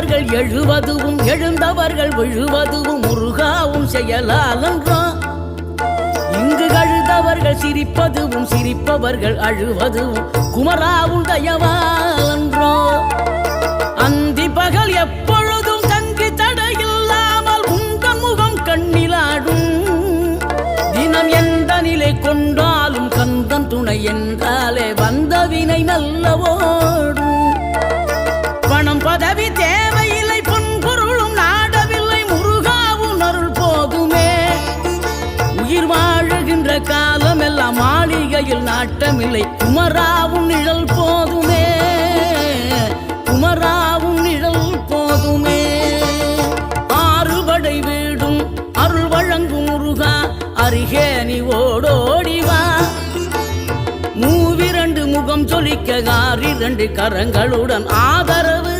விழுந்தவர்கள் எழுவதுவும் எழுந்தவர்கள் விழுவதுவும் முருகாவும் செயலாலன்றோ. இங்கு அழுதவர்கள் சிரிப்பதுவும் சிரிப்பவர்கள் அழுவதுவும் குமராவும் தயவாலன்றோ. அந்தி பகல் எப்பொழுதும் தங்கி தடையில்லாமல் உங்கள் முகம் கண்ணிலாடும். தினம் எந்த நிலை கொண்டாலும் கந்தன் துணை என்றாலே வந்த வினை நல்லவோடும். பணம் பதவி தேவையில்லை பொன்பொருளும் நாடவில்லை முருகாவும் அருள் போதுமே. உயிர் வாழுகின்ற காலம் எல்லாம் மாளிகையில் நாட்டமில்லை குமராவும் நிழல் போதுமே. குமராவும் நிழல் போதுமே. ஆறுபடை வீடும் அருள் வழங்கும் முருகா அருகே நீ ஓடோடிவா. மூவிரண்டு முகம் சொலிக்க 6 கரங்களுடன் ஆதரவு